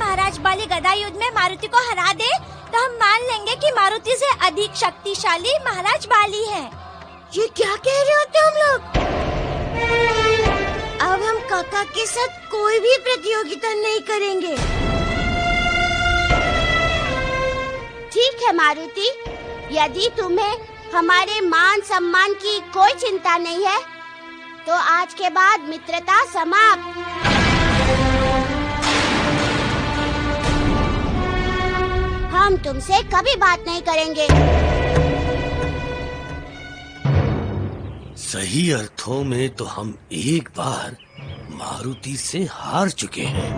महाराज बाली गदा युद्ध में मारुति को हरा दे तो हम मान लेंगे कि मारुति से अधिक शक्तिशाली महाराज बाली है। ये क्या कह रहे हो तुम लोग? अब हम काका के साथ कोई भी प्रतियोगिता नहीं करेंगे। ठीक है मारुति, यदि तुम्हें हमारे मान सम्मान की कोई चिंता नहीं है तो आज के बाद मित्रता समाप्त। हम तुमसे कभी बात नहीं करेंगे। सही अर्थों में तो हम एक बार मारुति से हार चुके हैं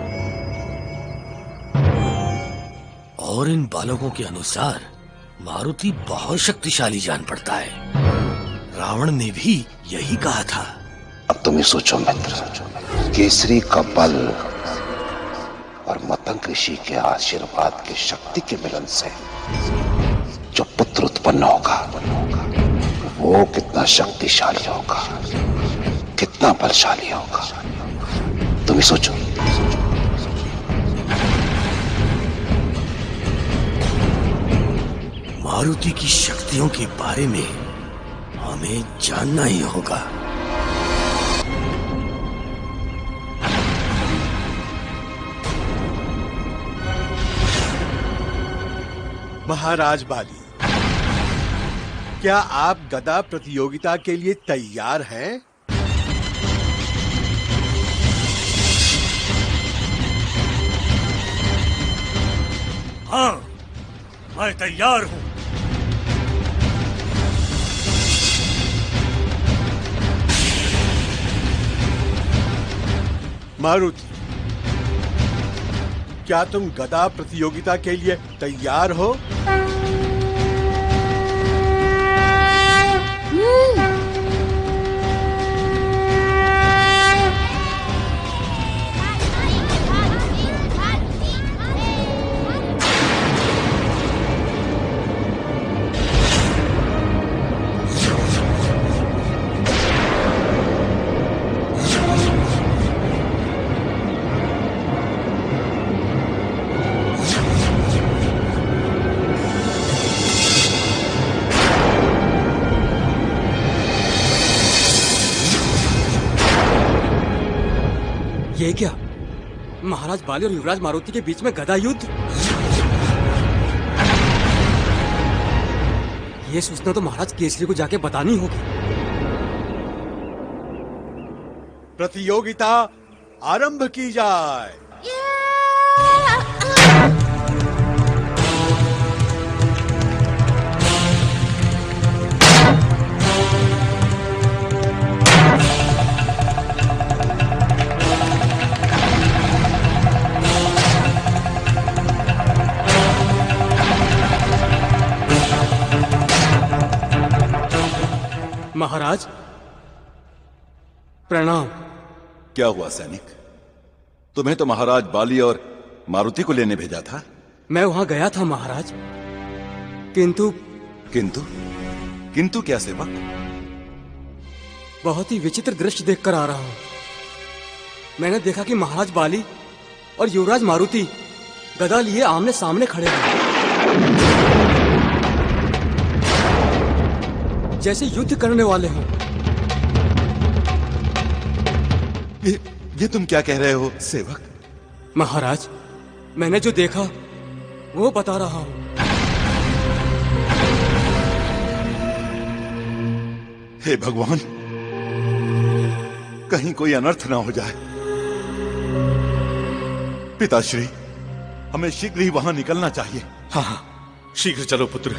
और इन बालकों के अनुसार मारुति बहुत शक्तिशाली जान पड़ता है। रावण ने भी यही कहा था। अब तुम ही सोचो मित्र, केसरी का बल और मतंग ऋषि के आशीर्वाद की शक्ति के मिलन से जो पुत्र उत्पन्न होगा वो कितना शक्तिशाली होगा, कितना बलशाली होगा, तुम ही सोचो। मारुति की शक्तियों के बारे में हमें जानना ही होगा। महाराज बाली, क्या आप गदा प्रतियोगिता के लिए तैयार हैं? हाँ, मैं तैयार हूँ। मारुति, क्या तुम गदा प्रतियोगिता के लिए तैयार हो? ये क्या? महाराज बाली और युवराज मारुति के बीच में गदा युद्ध? ये सूचना तो महाराज केसरी को जाके बतानी होगी। प्रतियोगिता आरंभ की जाए। महाराज प्रणाम। क्या हुआ सैनिक? तुम्हें तो महाराज बाली और मारुति को लेने भेजा था। मैं वहां गया था महाराज, किंतु किंतु क्या सेवक? बहुत ही विचित्र दृश्य देखकर आ रहा हूं। मैंने देखा कि महाराज बाली और युवराज मारुति गदा लिए आमने सामने खड़े हैं, जैसे युद्ध करने वाले हों। ये तुम क्या कह रहे हो सेवक? महाराज, मैंने जो देखा वो बता रहा हूं। हे भगवान, कहीं कोई अनर्थ ना हो जाए। पिताश्री, हमें शीघ्र ही वहां निकलना चाहिए। हाँ, शीघ्र चलो पुत्र।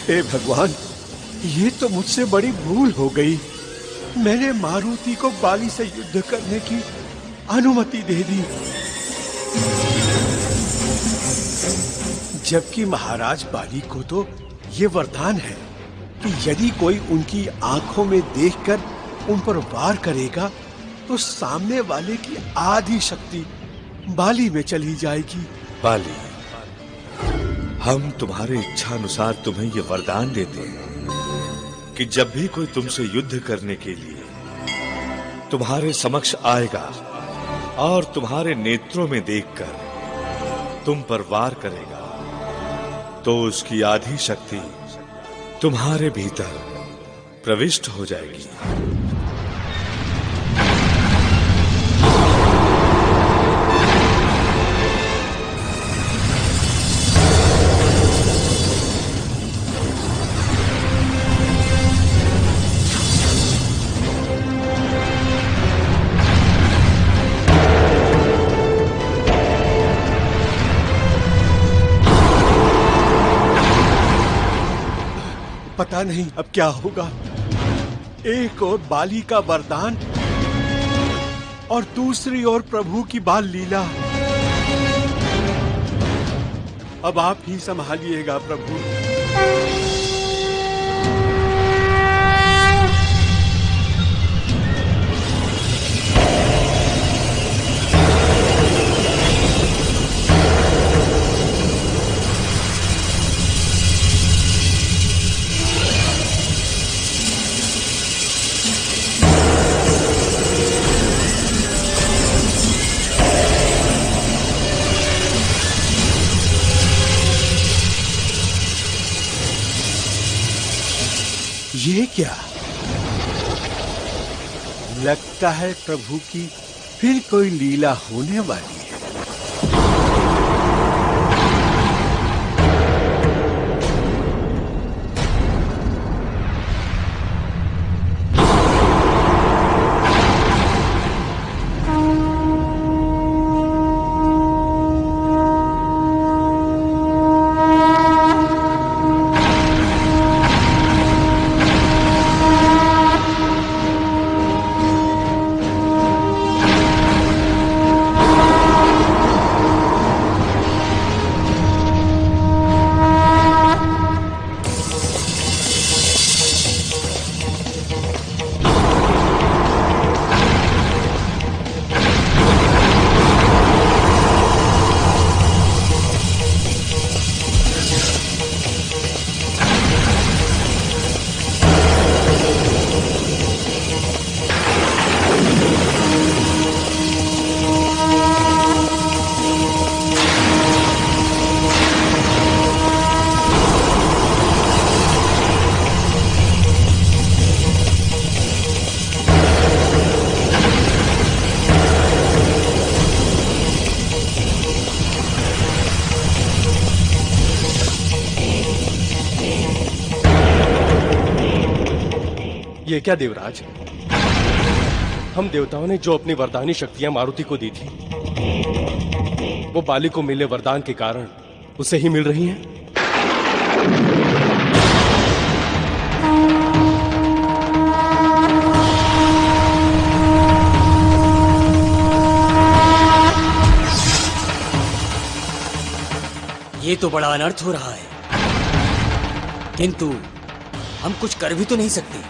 हे भगवान, ये तो मुझसे बड़ी भूल हो गई। मैंने मारुति को बाली से युद्ध करने की अनुमति दे दी, जबकि महाराज बाली को तो ये वरदान है कि यदि कोई उनकी आंखों में देखकर उन पर वार करेगा तो सामने वाले की आधी शक्ति बाली में चली जाएगी। बाली, हम तुम्हारे इच्छा अनुसार तुम्हें ये वरदान देते हैं कि जब भी कोई तुमसे युद्ध करने के लिए तुम्हारे समक्ष आएगा और तुम्हारे नेत्रों में देखकर तुम पर वार करेगा, तो उसकी आधी शक्ति तुम्हारे भीतर प्रविष्ट हो जाएगी। पता नहीं अब क्या होगा। एक ओर बाली का वरदान और दूसरी ओर प्रभु की बाल लीला। अब आप ही संभालिएगा प्रभु। ये क्या? लगता है प्रभु की फिर कोई लीला होने वाली है। ये क्या देवराज, हम देवताओं ने जो अपनी वरदानी शक्तियां मारुति को दी थी, वो बाली को मिले वरदान के कारण उसे ही मिल रही हैं। ये तो बड़ा अनर्थ हो रहा है, किंतु हम कुछ कर भी तो नहीं सकते।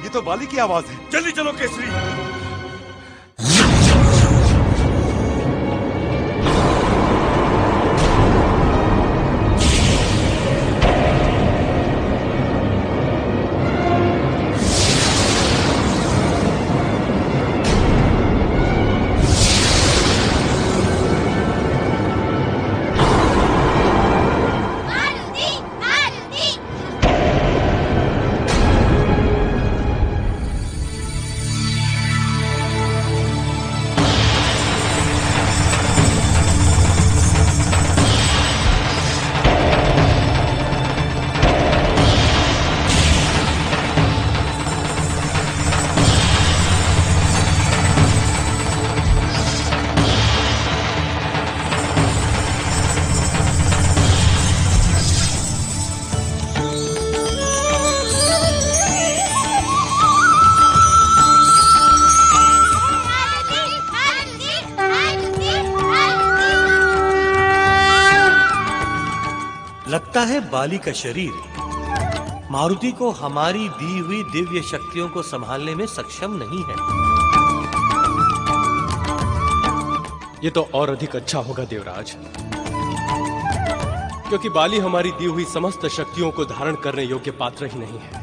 ये तो बाली की आवाज है। जल्दी चलो केसरी। लगता है बाली का शरीर मारुति को हमारी दी हुई दिव्य शक्तियों को संभालने में सक्षम नहीं है। ये तो और अधिक अच्छा होगा देवराज, क्योंकि बाली हमारी दी हुई समस्त शक्तियों को धारण करने योग्य पात्र ही नहीं है।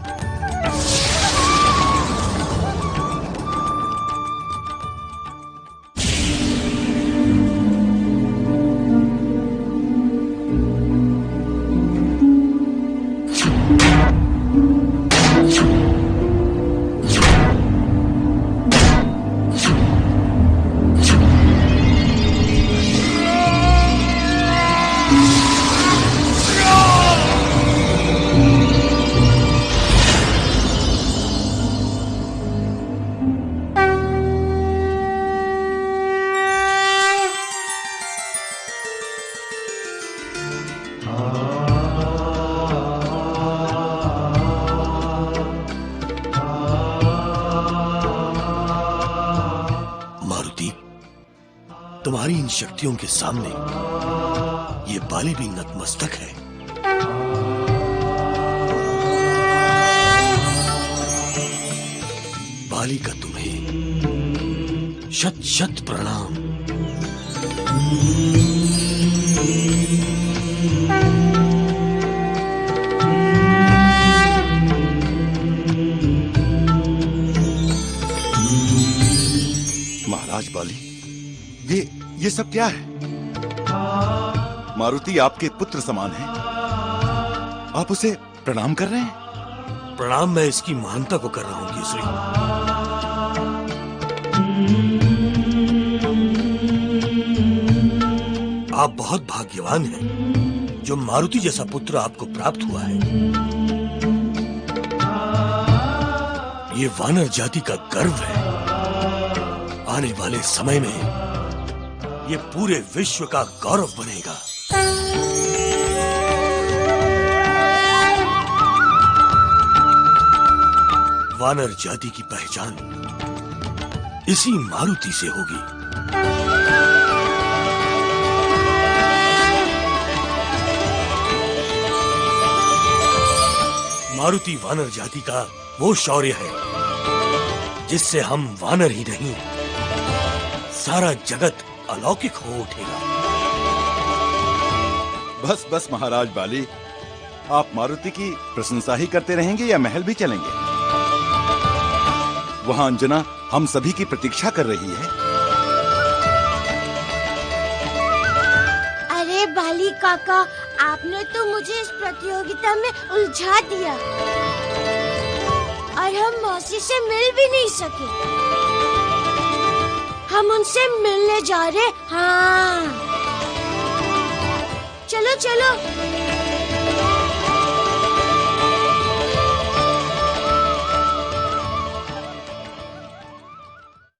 तुम्हारी इन शक्तियों के सामने ये बाली भी नतमस्तक है। बाली का तुम्हें शत शत प्रणाम। महाराज बाली, ये सब क्या है? मारुति आपके पुत्र समान है, आप उसे प्रणाम कर रहे हैं? प्रणाम मैं इसकी महानता को कर रहा हूं केसरी। आप बहुत भाग्यवान हैं जो मारुति जैसा पुत्र आपको प्राप्त हुआ है। ये वानर जाति का गर्व है। आने वाले समय में ये पूरे विश्व का गौरव बनेगा। वानर जाति की पहचान इसी मारुति से होगी। मारुति वानर जाति का वो शौर्य है जिससे हम वानर ही नहीं, सारा जगत अलौकिक हो उठेगा। बस बस महाराज बाली, आप मारुति की प्रशंसा ही करते रहेंगे या महल भी चलेंगे? वहां अंजना हम सभी की प्रतीक्षा कर रही है। अरे बाली काका, आपने तो मुझे इस प्रतियोगिता में उलझा दिया और हम मौसी से मिल भी नहीं सके। हम उनसे मिलने जा रहे। हाँ, चलो चलो।